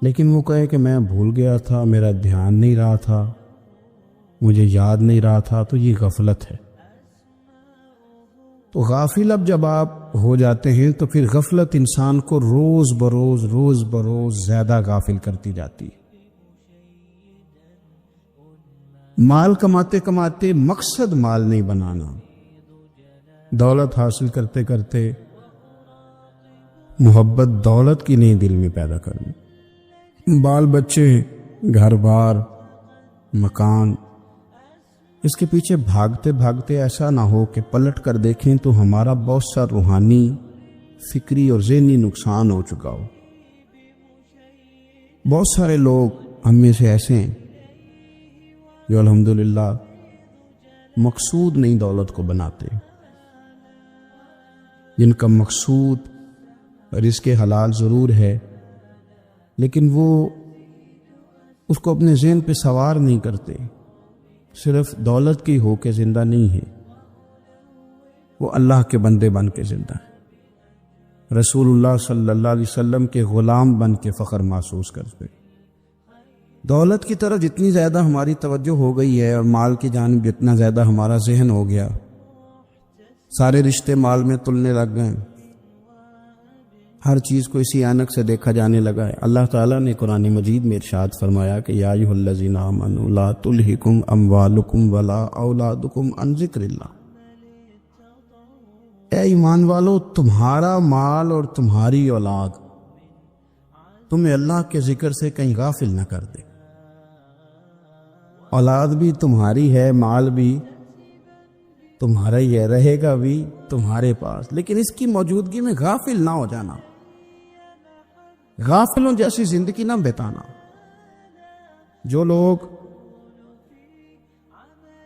لیکن وہ کہے کہ میں بھول گیا تھا، میرا دھیان نہیں رہا تھا، مجھے یاد نہیں رہا تھا، تو یہ غفلت ہے۔ تو غافل اب جب آپ ہو جاتے ہیں تو پھر غفلت انسان کو روز بروز زیادہ غافل کرتی جاتی ہے۔ مال کماتے کماتے مقصد مال نہیں بنانا، دولت حاصل کرتے کرتے محبت دولت کی نہیں دل میں پیدا کرنی، بال بچے، گھر بار، مکان، اس کے پیچھے بھاگتے بھاگتے ایسا نہ ہو کہ پلٹ کر دیکھیں تو ہمارا بہت سا روحانی، فکری اور ذہنی نقصان ہو چکا ہو۔ بہت سارے لوگ ہم میں سے ایسے ہیں جو الحمدللہ مقصود نہیں دولت کو بناتے، جن کا مقصود رزق حلال ضرور ہے لیکن وہ اس کو اپنے ذہن پہ سوار نہیں کرتے، صرف دولت کی ہو کے زندہ نہیں ہے، وہ اللہ کے بندے بن کے زندہ ہے، رسول اللہ صلی اللہ علیہ وسلم کے غلام بن کے فخر محسوس کرتے۔ دولت کی طرف جتنی زیادہ ہماری توجہ ہو گئی ہے اور مال کی جانب جتنا زیادہ ہمارا ذہن ہو گیا، سارے رشتے مال میں تلنے لگ گئے، ہر چیز کو اسی عینک سے دیکھا جانے لگا ہے۔ اللہ تعالیٰ نے قرآن مجید میں ارشاد فرمایا کہ یا ایھا الذین آمنوا لا تلہکم اموالکم ولا اولادکم عن ذکر اللہ، اے ایمان والو، تمہارا مال اور تمہاری اولاد تمہیں اللہ کے ذکر سے کہیں غافل نہ کر دے۔ اولاد بھی تمہاری ہے، مال بھی تمہارا ہی ہے، رہے گا بھی تمہارے پاس، لیکن اس کی موجودگی میں غافل نہ ہو جانا، غافلوں جیسی زندگی نہ بتانا۔ جو لوگ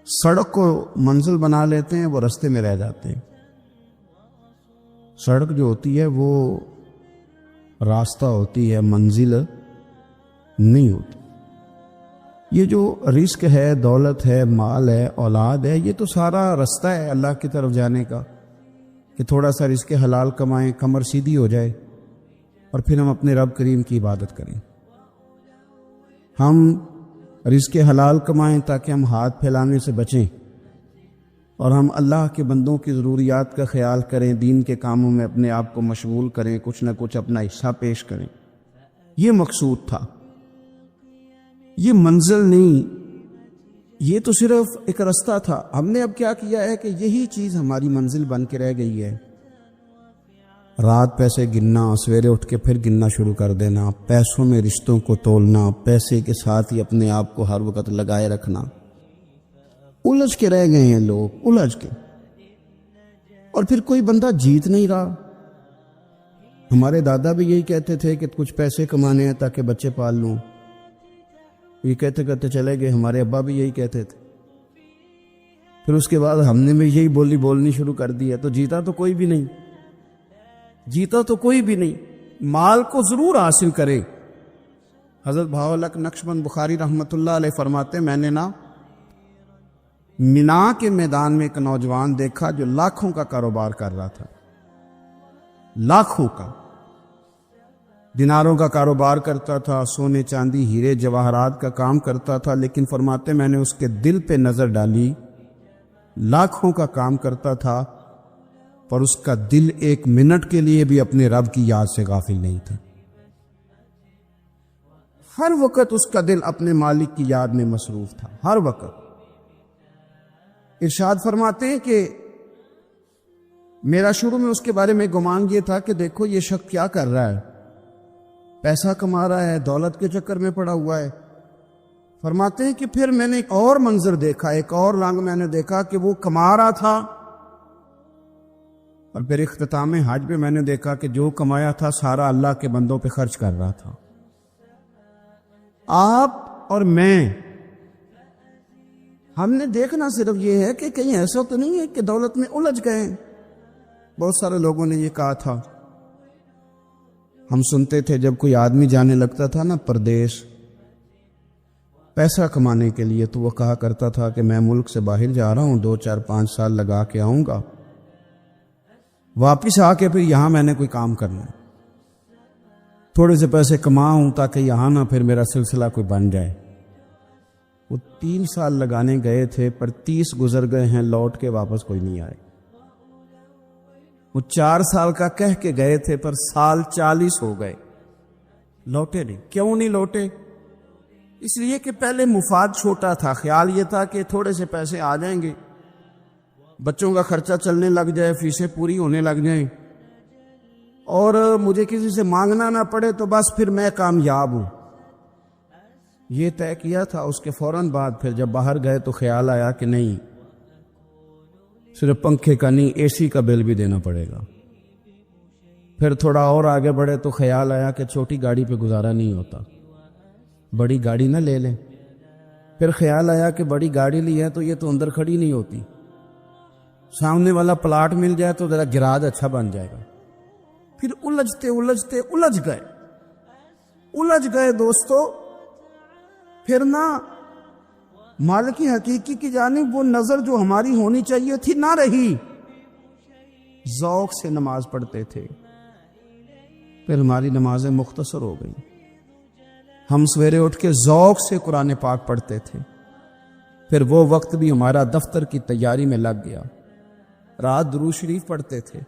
سڑک کو منزل بنا لیتے ہیں وہ رستے میں رہ جاتے ہیں۔ سڑک جو ہوتی ہے وہ راستہ ہوتی ہے، منزل نہیں ہوتی۔ یہ جو رزق ہے، دولت ہے، مال ہے، اولاد ہے، یہ تو سارا رستہ ہے اللہ کی طرف جانے کا، کہ تھوڑا سا رزق حلال کمائیں، کمر سیدھی ہو جائے اور پھر ہم اپنے رب کریم کی عبادت کریں۔ ہم رزق حلال کمائیں تاکہ ہم ہاتھ پھیلانے سے بچیں اور ہم اللہ کے بندوں کی ضروریات کا خیال کریں، دین کے کاموں میں اپنے آپ کو مشغول کریں، کچھ نہ کچھ اپنا حصہ پیش کریں۔ یہ مقصود تھا، یہ منزل نہیں، یہ تو صرف ایک رستہ تھا۔ ہم نے اب کیا کیا ہے کہ یہی چیز ہماری منزل بن کے رہ گئی ہے۔ رات پیسے گننا، سویرے اٹھ کے پھر گننا شروع کر دینا، پیسوں میں رشتوں کو تولنا، پیسے کے ساتھ ہی اپنے آپ کو ہر وقت لگائے رکھنا، الجھ کے رہ گئے ہیں لوگ، الجھ کے، اور پھر کوئی بندہ جیت نہیں رہا۔ ہمارے دادا بھی یہی کہتے تھے کہ کچھ پیسے کمانے ہیں تاکہ بچے پال لوں، یہ کہتے کہتے چلے گئے۔ ہمارے ابا بھی یہی کہتے تھے، پھر اس کے بعد ہم نے بھی یہی بولنی شروع کر دی ہے، تو جیتا تو کوئی بھی نہیں، جیتا تو کوئی بھی نہیں۔ مال کو ضرور حاصل کرے۔ حضرت بہاءالحق نقشبند بخاری رحمۃ اللہ علیہ فرماتے، میں نے نا مینا کے میدان میں ایک نوجوان دیکھا جو لاکھوں کا کاروبار کر رہا تھا، لاکھوں کا، دیناروں کا کاروبار کرتا تھا، سونے چاندی ہیرے جواہرات کا کام کرتا تھا، لیکن فرماتے میں نے اس کے دل پہ نظر ڈالی، لاکھوں کا کام کرتا تھا پر اس کا دل ایک منٹ کے لیے بھی اپنے رب کی یاد سے غافل نہیں تھا۔ ہر وقت اس کا دل اپنے مالک کی یاد میں مصروف تھا، ہر وقت۔ ارشاد فرماتے ہیں کہ میرا شروع میں اس کے بارے میں گمان یہ تھا کہ دیکھو یہ شخص کیا کر رہا ہے، پیسہ کما رہا ہے، دولت کے چکر میں پڑا ہوا ہے۔ فرماتے ہیں کہ پھر میں نے ایک اور منظر دیکھا، ایک اور رنگ میں نے دیکھا کہ وہ کما رہا تھا، اور پھر اختتام حج پہ میں نے دیکھا کہ جو کمایا تھا سارا اللہ کے بندوں پہ خرچ کر رہا تھا۔ آپ اور میں، ہم نے دیکھنا صرف یہ ہے کہ کہیں ایسا تو نہیں ہے کہ دولت میں الجھ گئے۔ بہت سارے لوگوں نے یہ کہا تھا، ہم سنتے تھے جب کوئی آدمی جانے لگتا تھا نا پردیس پیسہ کمانے کے لیے، تو وہ کہا کرتا تھا کہ میں ملک سے باہر جا رہا ہوں، 2 4 5 سال لگا کے آؤں گا، واپس آ کے پھر یہاں میں نے کوئی کام کرنا ہے۔ تھوڑے سے پیسے کماؤں تاکہ یہاں نہ پھر میرا سلسلہ کوئی بن جائے۔ وہ 3 سال لگانے گئے تھے پر 30 گزر گئے ہیں، لوٹ کے واپس کوئی نہیں آئے۔ وہ 4 سال کا کہہ کے گئے تھے پر سال 40 ہو گئے، لوٹے نہیں۔ کیوں نہیں لوٹے؟ اس لیے کہ پہلے مفاد چھوٹا تھا، خیال یہ تھا کہ تھوڑے سے پیسے آ جائیں گے، بچوں کا خرچہ چلنے لگ جائے، فیسیں پوری ہونے لگ جائیں، اور مجھے کسی سے مانگنا نہ پڑے تو بس پھر میں کامیاب ہوں۔ یہ طے کیا تھا۔ اس کے فوراً بعد پھر جب باہر گئے تو خیال آیا کہ نہیں، صرف پنکھے کا نہیں، اے سی کا بل بھی دینا پڑے گا۔ پھر تھوڑا اور آگے بڑھے تو خیال آیا کہ چھوٹی گاڑی پہ گزارا نہیں ہوتا، بڑی گاڑی نہ لے لیں۔ پھر خیال آیا کہ بڑی گاڑی لی ہے تو یہ تو اندر کھڑی نہیں ہوتی، سامنے والا پلاٹ مل جائے تو ذرا گراج اچھا بن جائے گا۔ پھر الجھتے الجھ گئے دوستو۔ پھر نہ مالک حقیقی کی جانب وہ نظر جو ہماری ہونی چاہیے تھی نہ رہی۔ ذوق سے نماز پڑھتے تھے، پھر ہماری نمازیں مختصر ہو گئی۔ ہم سویرے اٹھ کے ذوق سے قرآن پاک پڑھتے تھے، پھر وہ وقت بھی ہمارا دفتر کی تیاری میں لگ گیا۔ رات درود شریف پڑھتے تھے،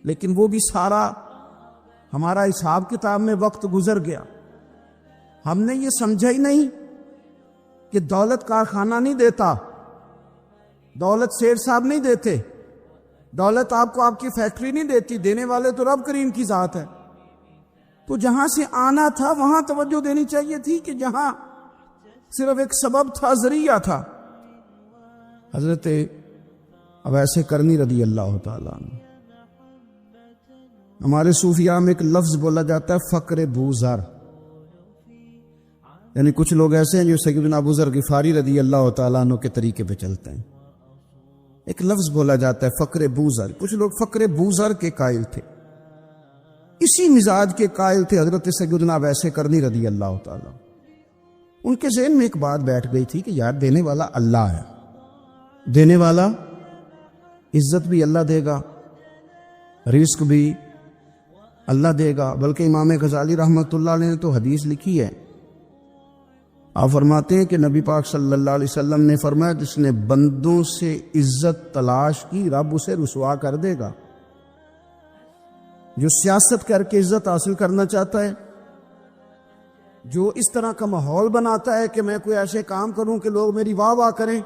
لیکن وہ بھی سارا ہمارا حساب کتاب میں وقت گزر گیا۔ ہم نے یہ سمجھا ہی نہیں کہ دولت کارخانہ نہیں دیتا، دولت سیٹھ صاحب نہیں دیتے، دولت آپ کو آپ کی فیکٹری نہیں دیتی، دینے والے تو رب کریم کی ذات ہے۔ تو جہاں سے آنا تھا وہاں توجہ دینی چاہیے تھی کہ جہاں صرف ایک سبب تھا، ذریعہ تھا۔ حضرت اویس کرنی رضی اللہ تعالیٰ عنہ، ہمارے صوفیاء میں ایک لفظ بولا جاتا ہے فقر بوزر، یعنی کچھ لوگ ایسے ہیں جو سیدنا ابو ذر غفاری رضی اللہ تعالیٰ عنہ کے طریقے پہ چلتے ہیں۔ ایک لفظ بولا جاتا ہے فقر بوزر، کچھ لوگ فقر بوزر کے قائل تھے، اسی مزاج کے قائل تھے حضرت سیدنا اویس کرنی رضی اللہ تعالیٰ۔ ان کے ذہن میں ایک بات بیٹھ گئی تھی کہ یار دینے والا اللہ ہے، دینے والا عزت بھی اللہ دے گا، رزق بھی اللہ دے گا۔ بلکہ امام غزالی رحمۃ اللہ علیہ نے تو حدیث لکھی ہے، آپ فرماتے ہیں کہ نبی پاک صلی اللہ علیہ وسلم نے فرمایا جس نے بندوں سے عزت تلاش کی رب اسے رسوا کر دے گا۔ جو سیاست کر کے عزت حاصل کرنا چاہتا ہے، جو اس طرح کا ماحول بناتا ہے کہ میں کوئی ایسے کام کروں کہ لوگ میری واہ واہ کریں،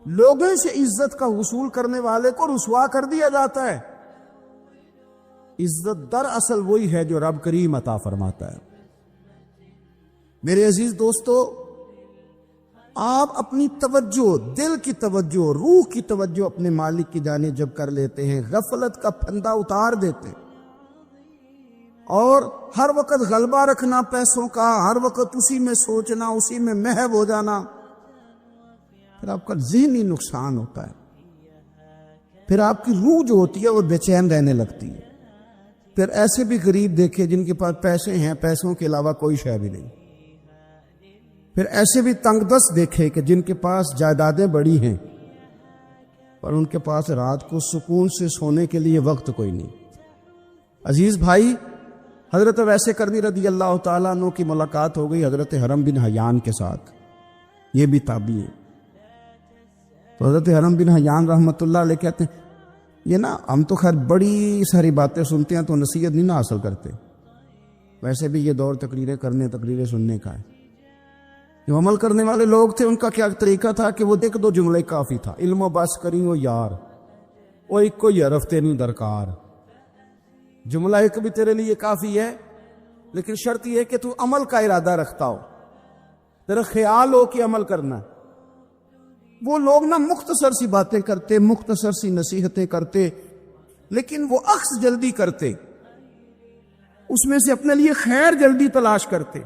لوگوں سے عزت کا حصول کرنے والے کو رسوا کر دیا جاتا ہے۔ عزت در اصل وہی ہے جو رب کریم عطا فرماتا ہے۔ میرے عزیز دوستو، آپ اپنی توجہ، دل کی توجہ، روح کی توجہ اپنے مالک کی جانب جب کر لیتے ہیں، غفلت کا پھندا اتار دیتے ہیں، اور ہر وقت غلبہ رکھنا پیسوں کا، ہر وقت اسی میں سوچنا، اسی میں محو ہو جانا، پھر آپ کا ذہنی نقصان ہوتا ہے۔ پھر آپ کی روح جو ہوتی ہے وہ بے چین رہنے لگتی ہے۔ پھر ایسے بھی غریب دیکھے جن کے پاس پیسے ہیں، پیسوں کے علاوہ کوئی شے بھی نہیں۔ پھر ایسے بھی تنگ دست دیکھے کہ جن کے پاس جائیدادیں بڑی ہیں پر ان کے پاس رات کو سکون سے سونے کے لیے وقت کوئی نہیں۔ عزیز بھائی، حضرت اویس کرنی رضی اللہ تعالیٰ عنہ کی ملاقات ہو گئی حضرت حرم بن حیان کے ساتھ، یہ بھی تابعی ہیں۔ تو حضرت حرم بن حیان رحمۃ اللہ علیہ کہتے ہیں یہ نا ہم تو خیر بڑی ساری باتیں سنتے ہیں تو نصیحت نہیں نہ حاصل کرتے، ویسے بھی یہ دور تقریریں سننے کا ہے۔ جو عمل کرنے والے لوگ تھے ان کا کیا طریقہ تھا کہ وہ ایک دو جملے کافی تھا، علم و بس کری ہو یار، وہ ایک کوئی حرف تینوں درکار، جملہ ایک بھی تیرے لیے کافی ہے، لیکن شرط یہ کہ تو عمل کا ارادہ رکھتا ہو، تیرا خیال ہو کہ عمل کرنا ہے۔ وہ لوگ نا مختصر سی باتیں کرتے، مختصر سی نصیحتیں کرتے، لیکن وہ اخذ جلدی کرتے، اس میں سے اپنے لیے خیر جلدی تلاش کرتے۔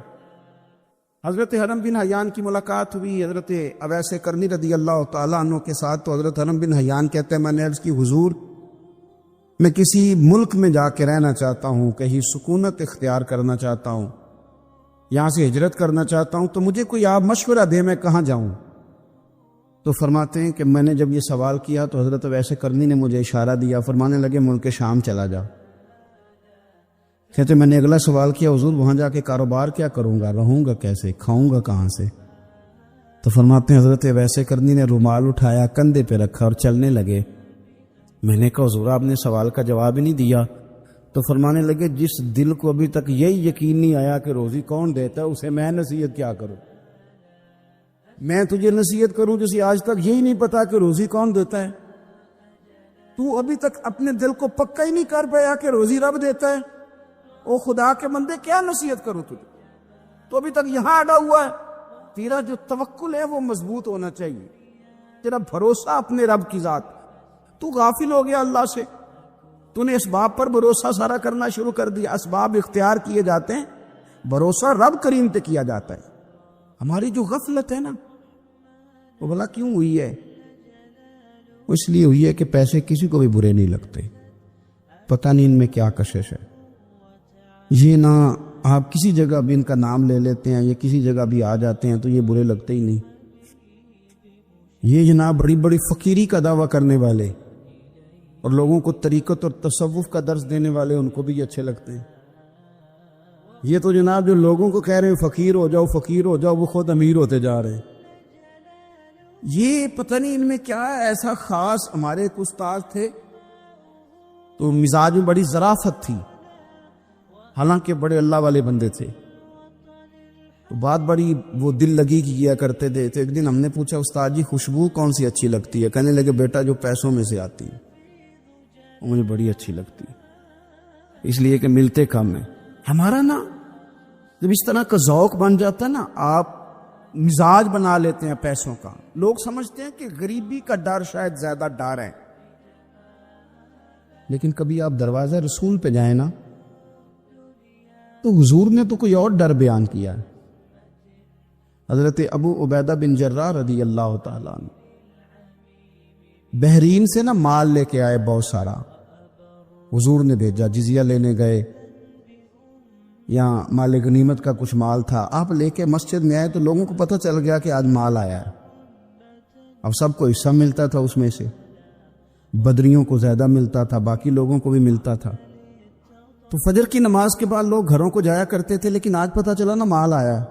حضرت حرم بن حیان کی ملاقات ہوئی حضرت اویس کرنی رضی اللہ تعالیٰ عنہ کے ساتھ، تو حضرت حرم بن حیان کہتے ہیں میں نے عرض کی حضور میں کسی ملک میں جا کے رہنا چاہتا ہوں، کہیں سکونت اختیار کرنا چاہتا ہوں، یہاں سے ہجرت کرنا چاہتا ہوں، تو مجھے کوئی آپ مشورہ دے میں کہاں جاؤں؟ تو فرماتے ہیں کہ میں نے جب یہ سوال کیا تو حضرت اویس کرنی نے مجھے اشارہ دیا، فرمانے لگے ملک شام چلا جا۔ کہتے میں نے اگلا سوال کیا حضور وہاں جا کے کاروبار کیا کروں گا، رہوں گا کیسے، کھاؤں گا کہاں سے؟ تو فرماتے ہیں حضرت ویسے کرنی نے رومال اٹھایا، کندھے پہ رکھا اور چلنے لگے۔ میں نے کہا حضور آپ نے سوال کا جواب ہی نہیں دیا۔ تو فرمانے لگے جس دل کو ابھی تک یہی یقین نہیں آیا کہ روزی کون دیتا ہے، اسے میں نصیحت کیا کروں؟ میں تجھے نصیحت کروں جسے آج تک یہی نہیں پتا کہ روزی کون دیتا ہے؟ تو ابھی تک اپنے دل کو پکا ہی نہیں کر پایا کہ روزی رب دیتا ہے؟ او خدا کے بندے کیا نصیحت کروں تجھے؟ تو ابھی تک یہاں اڑا ہوا ہے۔ تیرا جو توکل ہے وہ مضبوط ہونا چاہیے، تیرا بھروسہ اپنے رب کی ذات۔ تو غافل ہو گیا اللہ سے، تو نے اسباب پر بھروسہ سارا کرنا شروع کر دیا۔ اسباب اختیار کیے جاتے ہیں، بھروسہ رب کریم پہ کیا جاتا ہے۔ ہماری جو غفلت ہے نا وہ بھلا کیوں ہوئی ہے؟ وہ اس لیے ہوئی ہے کہ پیسے کسی کو بھی برے نہیں لگتے، پتہ نہیں ان میں کیا کشش ہے۔ یہ نہ آپ کسی جگہ بھی ان کا نام لے لیتے ہیں، یہ کسی جگہ بھی آ جاتے ہیں تو یہ برے لگتے ہی نہیں۔ یہ جناب بڑی بڑی فقیری کا دعویٰ کرنے والے اور لوگوں کو طریقت اور تصوف کا درس دینے والے، ان کو بھی اچھے لگتے ہیں۔ یہ تو جناب جو لوگوں کو کہہ رہے ہیں فقیر ہو جاؤ فقیر ہو جاؤ، وہ خود امیر ہوتے جا رہے ہیں۔ یہ پتہ نہیں ان میں کیا ہے ایسا خاص۔ ہمارے ایک استاد تھے تو مزاج میں بڑی ظرافت تھی، حالانکہ بڑے اللہ والے بندے تھے، تو بات بڑی وہ دل لگی کیا کرتے تھے۔ تو ایک دن ہم نے پوچھا استاد جی خوشبو کون سی اچھی لگتی ہے؟ کہنے لگے بیٹا جو پیسوں میں سے آتی ہے وہ مجھے بڑی اچھی لگتی ہے، اس لیے کہ ملتے کم ہیں۔ ہمارا نا جب اس طرح کا ذوق بن جاتا ہے نا، آپ مزاج بنا لیتے ہیں پیسوں کا، لوگ سمجھتے ہیں کہ غریبی کا ڈر شاید زیادہ ڈر ہے۔ لیکن کبھی آپ دروازہ رسول پہ جائیں نا تو حضور نے تو کوئی اور ڈر بیان کیا ہے۔ حضرت ابو عبیدہ بن جراح رضی اللہ تعالیٰ عنہ بحرین سے نا مال لے کے آئے بہت سارا، حضور نے بھیجا، جزیہ لینے گئے یا مال غنیمت کا کچھ مال تھا، آپ لے کے مسجد میں آئے تو لوگوں کو پتہ چل گیا کہ آج مال آیا ہے۔ اب سب کو حصہ ملتا تھا اس میں سے، بدریوں کو زیادہ ملتا تھا، باقی لوگوں کو بھی ملتا تھا۔ تو فجر کی نماز کے بعد لوگ گھروں کو جایا کرتے تھے، لیکن آج پتہ چلا نا مال آیا ہے۔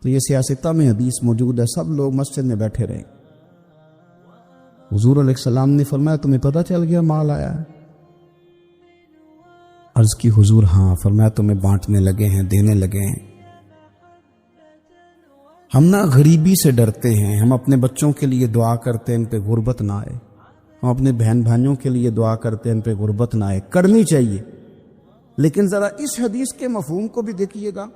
تو یہ سیاستہ میں حدیث موجود ہے، سب لوگ مسجد میں بیٹھے رہے۔ حضور علیہ السلام نے فرمایا تمہیں پتہ چل گیا مال آیا ہے؟ عرض کی حضور ہاں۔ فرمایا تمہیں بانٹنے لگے ہیں، دینے لگے ہیں۔ ہم نا غریبی سے ڈرتے ہیں، ہم اپنے بچوں کے لیے دعا کرتے ہیں ان پہ غربت نہ آئے، ہم اپنے بہن بھائیوں کے لیے دعا کرتے ہیں ان پہ غربت نہ آئے، کرنی چاہیے۔ لیکن ذرا اس حدیث کے مفہوم کو بھی دیکھیے گا۔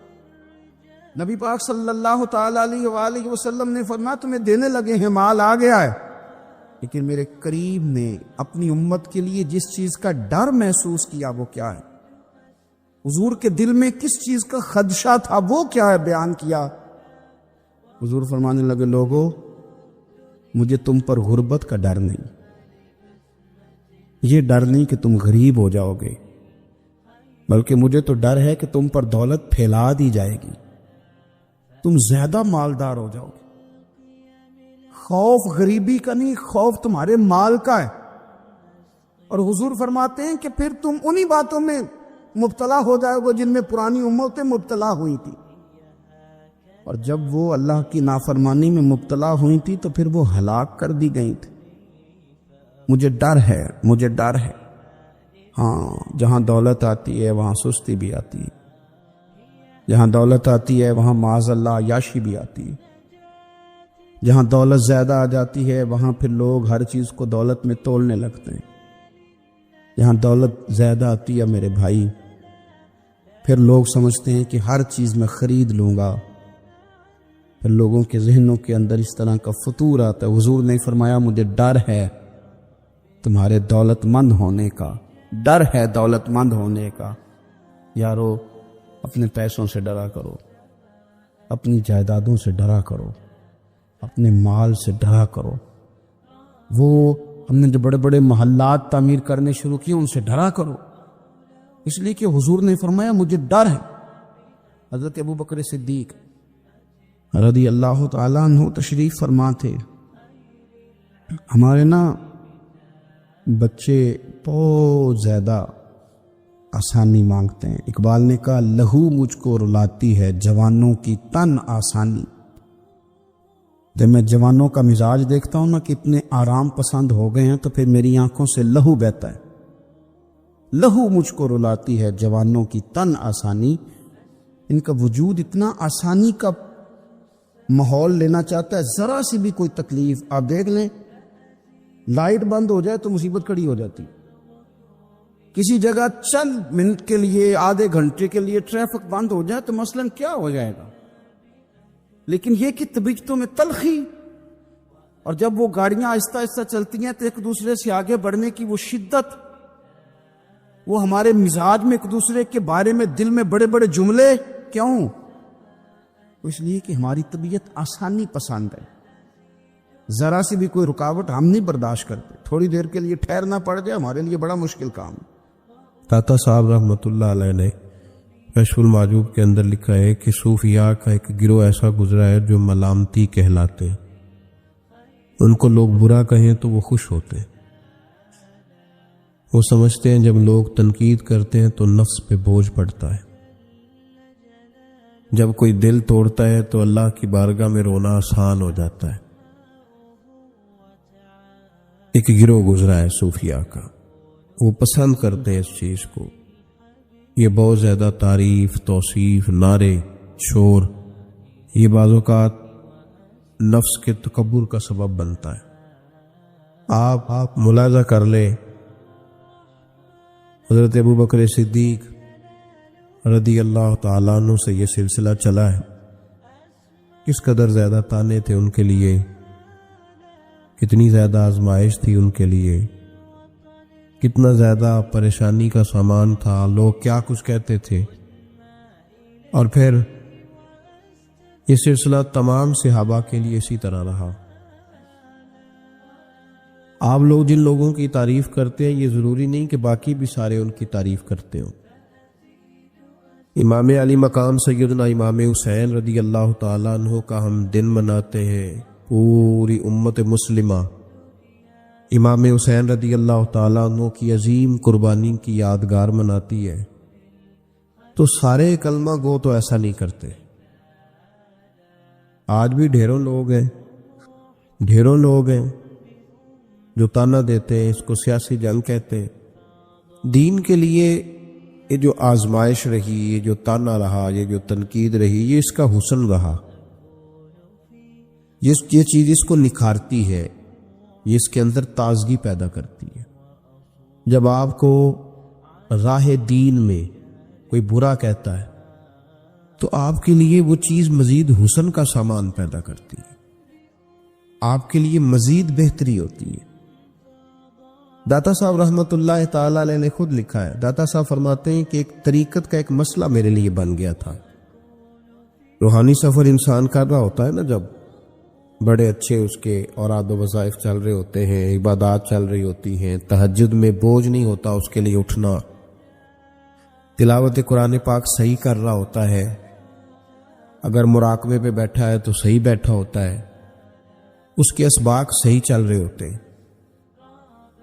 نبی پاک صلی اللہ تعالیٰ علیہ وآلہ وسلم نے فرمایا تمہیں دینے لگے ہیں، مال آ گیا ہے، لیکن میرے قریب نے اپنی امت کے لیے جس چیز کا ڈر محسوس کیا وہ کیا ہے؟ حضور کے دل میں کس چیز کا خدشہ تھا وہ کیا ہے بیان کیا۔ حضور فرمانے لگے لوگو مجھے تم پر غربت کا ڈر نہیں، یہ ڈر نہیں کہ تم غریب ہو جاؤ گے، بلکہ مجھے تو ڈر ہے کہ تم پر دولت پھیلا دی جائے گی، تم زیادہ مالدار ہو جاؤ گے۔ خوف غریبی کا نہیں، خوف تمہارے مال کا ہے۔ اور حضور فرماتے ہیں کہ پھر تم انہی باتوں میں مبتلا ہو جائے گا جن میں پرانی امتیں مبتلا ہوئی تھی، اور جب وہ اللہ کی نافرمانی میں مبتلا ہوئی تھی تو پھر وہ ہلاک کر دی گئی تھی۔ مجھے ڈر ہے، مجھے ڈر ہے۔ ہاں جہاں دولت آتی ہے وہاں سستی بھی آتی ہے، جہاں دولت آتی ہے وہاں معاذ اللہ عیاشی بھی آتی ہے، جہاں دولت زیادہ آ جاتی ہے وہاں پھر لوگ ہر چیز کو دولت میں تولنے لگتے ہیں۔ جہاں دولت زیادہ آتی ہے میرے بھائی، پھر لوگ سمجھتے ہیں کہ ہر چیز میں خرید لوں گا، پھر لوگوں کے ذہنوں کے اندر اس طرح کا فطور آتا ہے۔ حضور نے فرمایا مجھے ڈر ہے تمہارے دولت مند ہونے کا، ڈر ہے دولت مند ہونے کا۔ یارو اپنے پیسوں سے ڈرا کرو، اپنی جائیدادوں سے ڈرا کرو، اپنے مال سے ڈرا کرو۔ وہ ہم نے جو بڑے بڑے محلات تعمیر کرنے شروع کیے ان سے ڈرا کرو، اس لیے کہ حضور نے فرمایا مجھے ڈر ہے۔ حضرت ابو بکر صدیق رضی اللہ تعالیٰ عنہ تشریف فرما تھے۔ ہمارے نا بچے بہت زیادہ آسانی مانگتے ہیں۔ اقبال نے کہا لہو مجھ کو رلاتی ہے جوانوں کی تن آسانی۔ جب میں جوانوں کا مزاج دیکھتا ہوں نا کہ اتنے آرام پسند ہو گئے ہیں تو پھر میری آنکھوں سے لہو بہتا ہے۔ لہو مجھ کو رلاتی ہے جوانوں کی تن آسانی، ان کا وجود اتنا آسانی کا ماحول لینا چاہتا ہے، ذرا سی بھی کوئی تکلیف آپ دیکھ لیں، لائٹ بند ہو جائے تو مصیبت کھڑی ہو جاتی، کسی جگہ چند منٹ کے لیے آدھے گھنٹے کے لیے ٹریفک بند ہو جائے تو مثلاً کیا ہو جائے گا، لیکن یہ کہ طبیعتوں میں تلخی، اور جب وہ گاڑیاں آہستہ آہستہ چلتی ہیں تو ایک دوسرے سے آگے بڑھنے کی وہ شدت، وہ ہمارے مزاج میں ایک دوسرے کے بارے میں دل میں بڑے بڑے جملے، کیوں؟ اس لیے کہ ہماری طبیعت آسانی پسند ہے، ذرا سی بھی کوئی رکاوٹ ہم نہیں برداشت کرتے، تھوڑی دیر کے لیے ٹھہرنا پڑ جائے ہمارے لیے بڑا مشکل کام ہے۔ داتا صاحب رحمۃ اللہ علیہ نے کشف المعجوب کے اندر لکھا ہے کہ صوفیاء کا ایک گروہ ایسا گزرا ہے جو ملامتی کہلاتے ہیں، ان کو لوگ برا کہیں تو وہ خوش ہوتے ہیں، وہ سمجھتے ہیں جب لوگ تنقید کرتے ہیں تو نفس پہ بوجھ پڑتا ہے، جب کوئی دل توڑتا ہے تو اللہ کی بارگاہ میں رونا آسان ہو جاتا ہے۔ ایک گروہ گزرا ہے صوفیاء کا، وہ پسند کرتے ہیں اس چیز کو، یہ بہت زیادہ تعریف، توصیف، نعرے، شور، یہ بعض اوقات نفس کے تکبر کا سبب بنتا ہے۔ آپ ملاحظہ کر لیں، حضرت ابو بکر صدیق رضی اللہ تعالیٰ عنہ سے یہ سلسلہ چلا ہے، کس قدر زیادہ تانے تھے ان کے لیے، کتنی زیادہ آزمائش تھی ان کے لیے، کتنا زیادہ پریشانی کا سامان تھا، لوگ کیا کچھ کہتے تھے، اور پھر یہ سلسلہ تمام صحابہ کے لیے اسی طرح رہا۔ آپ لوگ جن لوگوں کی تعریف کرتے ہیں یہ ضروری نہیں کہ باقی بھی سارے ان کی تعریف کرتے ہوں۔ امام علی مقام سیدنا امام حسین رضی اللہ تعالیٰ عنہ کا ہم دن مناتے ہیں، پوری امت مسلمہ امام حسین رضی اللہ تعالیٰ عنہ کی عظیم قربانی کی یادگار مناتی ہے، تو سارے کلمہ گو تو ایسا نہیں کرتے۔ آج بھی ڈھیروں لوگ ہیں جو تانا دیتے ہیں، اس کو سیاسی جنگ کہتے ہیں۔ دین کے لیے یہ جو آزمائش رہی، یہ جو تانا رہا، یہ جو تنقید رہی، یہ اس کا حسن رہا، یہ چیز اس کو نکھارتی ہے، یہ اس کے اندر تازگی پیدا کرتی ہے۔ جب آپ کو راہ دین میں کوئی برا کہتا ہے تو آپ کے لیے وہ چیز مزید حسن کا سامان پیدا کرتی ہے، آپ کے لیے مزید بہتری ہوتی ہے۔ داتا صاحب رحمۃ اللہ تعالی علیہ نے خود لکھا ہے، داتا صاحب فرماتے ہیں کہ ایک طریقت کا ایک مسئلہ میرے لیے بن گیا تھا۔ روحانی سفر انسان کر رہا ہوتا ہے نا، جب بڑے اچھے اس کے اوراد و وظائف چل رہے ہوتے ہیں، عبادات چل رہی ہوتی ہیں، تہجد میں بوجھ نہیں ہوتا اس کے لیے اٹھنا، تلاوت قرآن پاک صحیح کر رہا ہوتا ہے، اگر مراقبے پہ بیٹھا ہے تو صحیح بیٹھا ہوتا ہے، اس کے اسباق صحیح چل رہے ہوتے ہیں،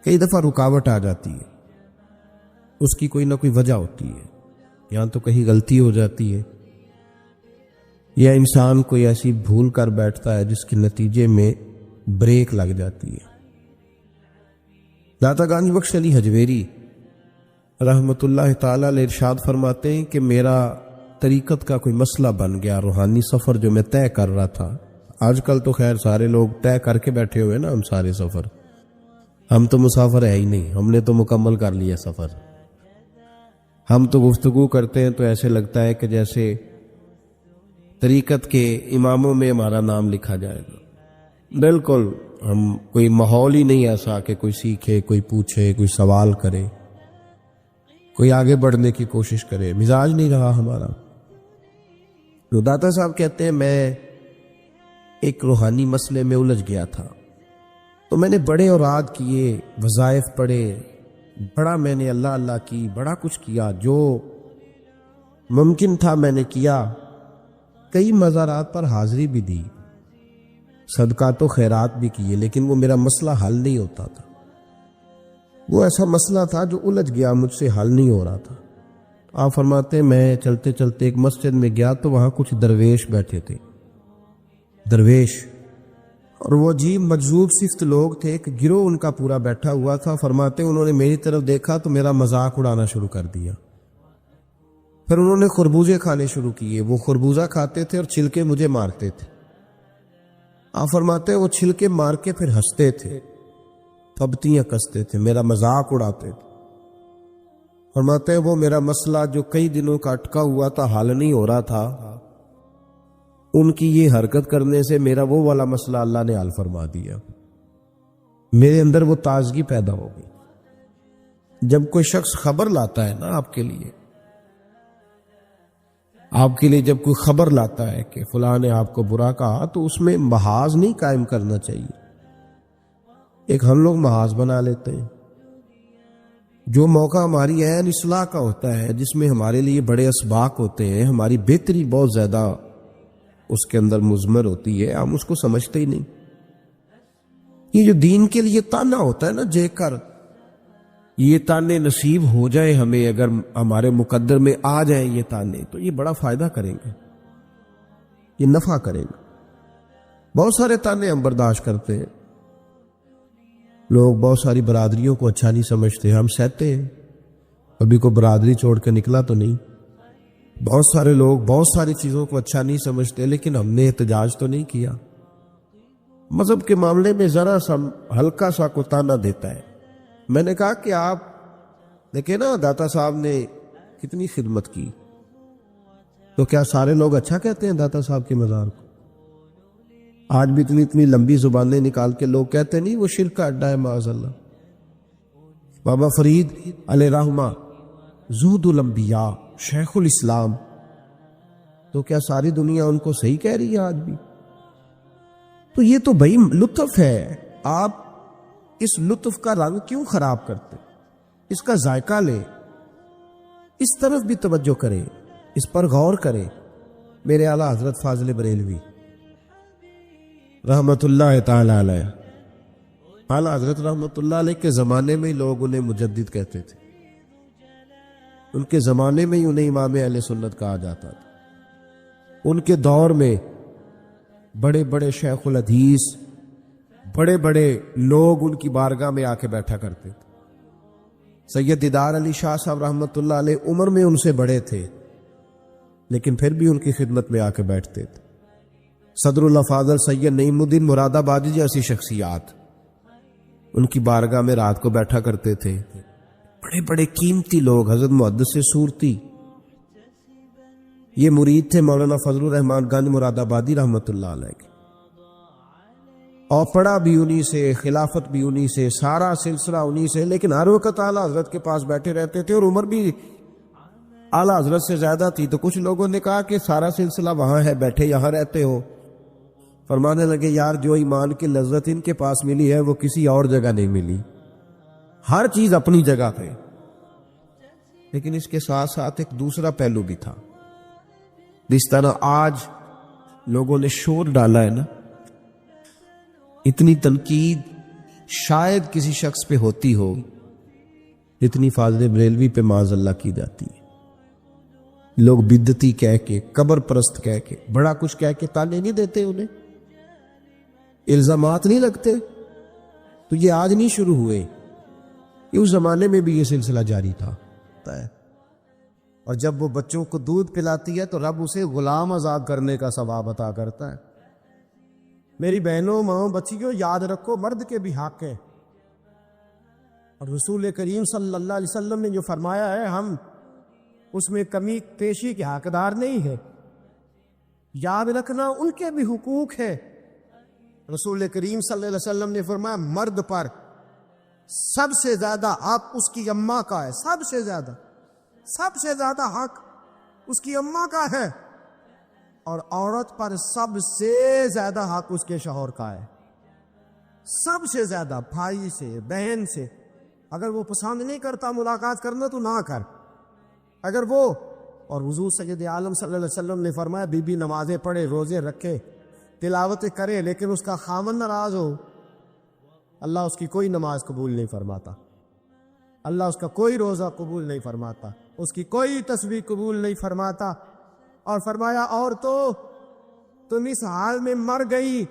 کئی دفعہ رکاوٹ آ جاتی ہے، اس کی کوئی نہ کوئی وجہ ہوتی ہے، یہاں تو کہیں غلطی ہو جاتی ہے، یا انسان کوئی ایسی بھول کر بیٹھتا ہے جس کے نتیجے میں بریک لگ جاتی ہے۔ داتا گنج بخش علی حجویری رحمۃ اللہ تعالی علیہ ارشاد فرماتے ہیں کہ میرا طریقت کا کوئی مسئلہ بن گیا، روحانی سفر جو میں طے کر رہا تھا۔ آج کل تو خیر سارے لوگ طے کر کے بیٹھے ہوئے نا، ہم سارے سفر، ہم تو مسافر ہے ہی نہیں، ہم نے تو مکمل کر لیا سفر۔ ہم تو گفتگو کرتے ہیں تو ایسے لگتا ہے کہ جیسے طریقت کے اماموں میں ہمارا نام لکھا جائے گا۔ بالکل ہم کوئی ماحول ہی نہیں ایسا کہ کوئی سیکھے، کوئی پوچھے، کوئی سوال کرے، کوئی آگے بڑھنے کی کوشش کرے، مزاج نہیں رہا ہمارا۔ تو داتا صاحب کہتے ہیں میں ایک روحانی مسئلے میں الجھ گیا تھا، تو میں نے بڑے اوراد کیے، وظائف پڑھے، بڑا میں نے اللہ اللہ کی، بڑا کچھ کیا، جو ممکن تھا میں نے کیا، کئی مزارات پر حاضری بھی دی، صدقات و خیرات بھی کیے، لیکن وہ میرا مسئلہ حل نہیں ہوتا تھا۔ وہ ایسا مسئلہ تھا جو الجھ گیا، مجھ سے حل نہیں ہو رہا تھا۔ آپ فرماتے ہیں میں چلتے چلتے ایک مسجد میں گیا تو وہاں کچھ درویش بیٹھے تھے، درویش، اور وہ عجیب مجذوب صفت لوگ تھے، ایک گروہ ان کا پورا بیٹھا ہوا تھا۔ فرماتے ہیں انہوں نے میری طرف دیکھا تو میرا مذاق اڑانا شروع کر دیا، پھر انہوں نے خربوزے کھانے شروع کیے، وہ خربوزہ کھاتے تھے اور چھلکے مجھے مارتے تھے۔ آپ فرماتے ہیں وہ چھلکے مار کے پھر ہنستے تھے، پھبتیاں کستے تھے، میرا مذاق اڑاتے تھے۔ فرماتے ہیں وہ میرا مسئلہ جو کئی دنوں کا اٹکا ہوا تھا، حل نہیں ہو رہا تھا، ان کی یہ حرکت کرنے سے میرا وہ والا مسئلہ اللہ نے حل فرما دیا۔ میرے اندر وہ تازگی پیدا ہو گئی۔ جب کوئی شخص خبر لاتا ہے نا آپ کے لیے جب کوئی خبر لاتا ہے کہ فلاں نے آپ کو برا کہا، تو اس میں محاذ نہیں قائم کرنا چاہیے۔ ایک ہم لوگ محاذ بنا لیتے ہیں۔ جو موقع ہماری عین اصلاح کا ہوتا ہے، جس میں ہمارے لیے بڑے اسباق ہوتے ہیں، ہماری بہتری بہت زیادہ اس کے اندر مضمر ہوتی ہے، ہم اس کو سمجھتے ہی نہیں۔ یہ جو دین کے لیے تانا ہوتا ہے نا جے کر، یہ تانے نصیب ہو جائے ہمیں، اگر ہمارے مقدر میں آ جائیں یہ تانے، تو یہ بڑا فائدہ کریں گے، یہ نفع کریں گے۔ بہت سارے تانے ہم برداشت کرتے ہیں، لوگ بہت ساری برادریوں کو اچھا نہیں سمجھتے، ہم سہتے ہیں، ابھی کو برادری چھوڑ کے نکلا تو نہیں۔ بہت سارے لوگ بہت ساری چیزوں کو اچھا نہیں سمجھتے، لیکن ہم نے احتجاج تو نہیں کیا۔ مذہب کے معاملے میں ذرا سا ہلکا سا کو تانا دیتا ہے۔ میں نے کہا کہ آپ دیکھیں نا داتا صاحب نے کتنی خدمت کی، تو کیا سارے لوگ اچھا کہتے ہیں داتا صاحب کے مزار کو؟ آج بھی اتنی لمبی زبانیں نکال کے لوگ کہتے نہیں وہ شرک کا اڈا ہے معاذ اللہ۔ بابا فرید علیہ رحمہ، زہد الانبیاء، شیخ الاسلام، تو کیا ساری دنیا ان کو صحیح کہہ رہی ہے آج بھی؟ تو یہ تو بھائی لطف ہے، آپ اس لطف کا رنگ کیوں خراب کرتے؟ اس کا ذائقہ لیں، اس طرف بھی توجہ کریں، اس پر غور کریں۔ میرے اعلیٰ حضرت فاضل بریلوی رحمت اللہ تعالی علیہ، اعلیٰ حضرت رحمت اللہ علیہ کے زمانے میں لوگ انہیں مجدد کہتے تھے، ان کے زمانے میں ہی انہیں امام اہل سنت کہا جاتا تھا۔ ان کے دور میں بڑے بڑے شیخ الحدیث، بڑے بڑے لوگ ان کی بارگاہ میں آ کے بیٹھا کرتے تھے۔ سید دیدار علی شاہ صاحب رحمت اللہ علیہ عمر میں ان سے بڑے تھے، لیکن پھر بھی ان کی خدمت میں آ کے بیٹھتے تھے۔ صدر اللہ فاضل سید نعیم الدین مراد آبادی جیسی شخصیات ان کی بارگاہ میں رات کو بیٹھا کرتے تھے۔ بڑے بڑے قیمتی لوگ، حضرت محدث صورتی، یہ مرید تھے مولانا فضل الرحمان گنج مراد آبادی رحمت اللہ علیہ کے، اور پڑھا بھی انہی سے، خلافت بھی انہی سے، سارا سلسلہ انہی سے، لیکن ہر وقت اعلیٰ حضرت کے پاس بیٹھے رہتے تھے، اور عمر بھی اعلیٰ حضرت سے زیادہ تھی۔ تو کچھ لوگوں نے کہا کہ سارا سلسلہ وہاں ہے، بیٹھے یہاں رہتے ہو۔ فرمانے لگے یار جو ایمان کی لذت ان کے پاس ملی ہے وہ کسی اور جگہ نہیں ملی، ہر چیز اپنی جگہ پہ، لیکن اس کے ساتھ ساتھ ایک دوسرا پہلو بھی تھا۔ جس طرح آج لوگوں نے شور ڈالا ہے نا، اتنی تنقید شاید کسی شخص پہ ہوتی ہو جتنی فاضل بریلوی پہ معاذ اللہ کی جاتی ہے۔ لوگ بدعتی کہہ کے، قبر پرست کہہ کے، بڑا کچھ کہہ کے تانے نہیں دیتے، انہیں الزامات نہیں لگتے۔ تو یہ آج نہیں شروع ہوئے، یہ اس زمانے میں بھی یہ سلسلہ جاری تھا۔ اور جب وہ بچوں کو دودھ پلاتی ہے تو رب اسے غلام آزاد کرنے کا ثواب عطا کرتا ہے۔ میری بہنوں، ماؤں، بچیوں، یاد رکھو مرد کے بھی حق ہے، اور رسول کریم صلی اللہ علیہ وسلم نے جو فرمایا ہے ہم اس میں کمی پیشی کے حقدار نہیں ہے۔ یاد رکھنا ان کے بھی حقوق ہے۔ رسول کریم صلی اللہ علیہ وسلم نے فرمایا مرد پر سب سے زیادہ حق اس کی اماں کا ہے، سب سے زیادہ حق اس کی اماں کا ہے، اور عورت پر سب سے زیادہ حق اس کے شوہر کا ہے، سب سے زیادہ، بھائی سے، بہن سے۔ اگر وہ پسند نہیں کرتا ملاقات کرنا تو نہ کر، اگر وہ، اور حضور سید عالم صلی اللہ علیہ وسلم نے فرمایا بی بی نمازیں پڑھے، روزے رکھے، تلاوتیں کرے، لیکن اس کا خامن ناراض ہو، اللہ اس کی کوئی نماز قبول نہیں فرماتا، اللہ اس کا کوئی روزہ قبول نہیں فرماتا۔ اس کی کوئی تسبیح قبول نہیں فرماتا، اور فرمایا اور تو تم اس حال میں مر گئی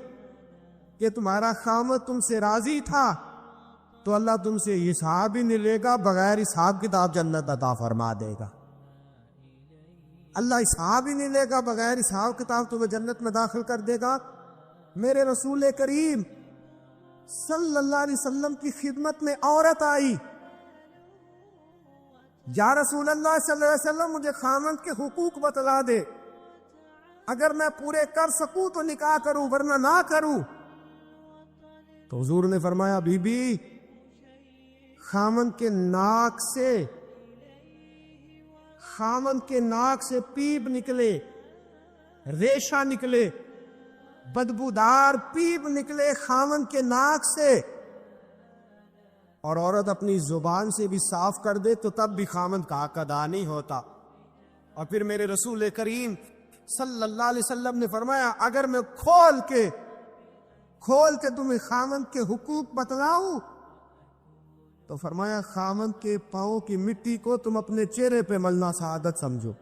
کہ تمہارا خامد تم سے راضی تھا تو اللہ تم سے حساب ہی نہیں لے گا، بغیر حساب کتاب جنت عطا فرما دے گا۔ اللہ حساب ہی نہیں لے گا، بغیر حساب کتاب تمہیں جنت میں داخل کر دے گا۔ میرے رسول کریم صلی اللہ علیہ وسلم کی خدمت میں عورت آئی، یا رسول اللہ صلی اللہ علیہ وسلم مجھے خامند کے حقوق بتلا دے، اگر میں پورے کر سکوں تو نکاح کروں ورنہ نہ کروں۔ تو حضور نے فرمایا بی بی، خامند کے ناک سے پیپ نکلے، ریشہ نکلے، بدبودار پیپ نکلے خامند کے ناک سے، اور عورت اپنی زبان سے بھی صاف کر دے تو تب بھی خامند کا حق ادا نہیں ہوتا۔ اور پھر میرے رسول کریم صلی اللہ علیہ وسلم نے فرمایا اگر میں کھول کے تمہیں خامند کے حقوق بتلاؤں تو فرمایا خامند کے پاؤں کی مٹی کو تم اپنے چہرے پہ ملنا سعادت سمجھو،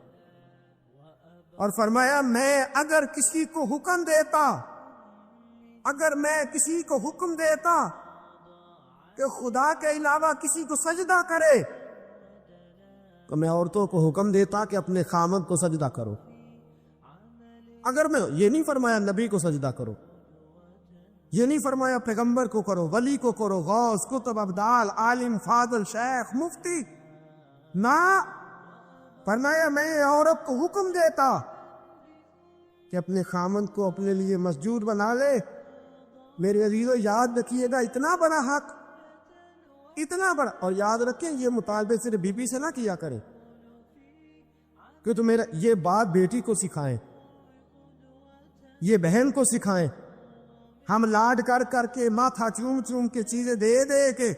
اور فرمایا میں اگر کسی کو حکم دیتا کہ خدا کے علاوہ کسی کو سجدہ کرے تو میں عورتوں کو حکم دیتا کہ اپنے خامند کو سجدہ کرو۔ اگر میں یہ نہیں فرمایا نبی کو سجدہ کرو، یہ نہیں فرمایا پیغمبر کو کرو، ولی کو کرو، غوث، کتب، ابدال، عالم، فاضل، شیخ، مفتی، نہ فرمایا میں عورت کو حکم دیتا کہ اپنے خامند کو اپنے لیے مسجود بنا لے۔ میرے عزیزو یاد رکھیے گا اتنا بڑا حق، اتنا بڑا، اور یاد رکھیں یہ مطالبے صرف بی بی سے نہ کیا کریں، کہ تو میرا یہ بات بیٹی کو سکھائیں، یہ بہن کو سکھائیں۔ ہم لاڈ کر کے ماتھا چوم کے چیزیں دے کے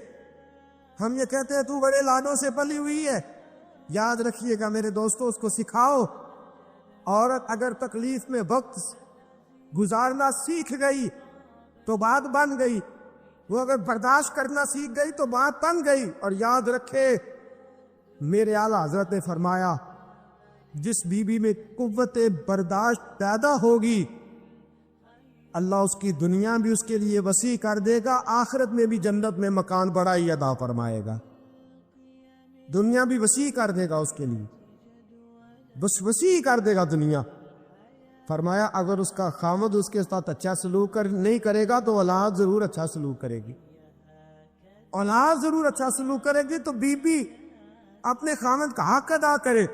ہم یہ کہتے ہیں تو بڑے لاڈوں سے پلی ہوئی ہے۔ یاد رکھیے گا میرے دوستو، اس کو سکھاؤ۔ عورت اگر تکلیف میں وقت گزارنا سیکھ گئی تو بات بن گئی، وہ اگر برداشت کرنا سیکھ گئی تو بات بن گئی۔ اور یاد رکھے میرے اعلیٰ حضرت نے فرمایا جس بیوی میں قوت برداشت پیدا ہوگی اللہ اس کی دنیا بھی اس کے لیے وسیع کر دے گا، آخرت میں بھی جنت میں مکان بڑا ہی عطا فرمائے گا۔ دنیا بھی وسیع کر دے گا اس کے لیے، بس وسیع کر دے گا دنیا۔ فرمایا اگر اس کا خامد اس کے ساتھ اچھا سلوک نہیں کرے گا تو اولاد ضرور اچھا سلوک کرے گی، اولاد ضرور اچھا سلوک کرے گی۔ تو بی بی اپنے خامد کا حق ادا کرے۔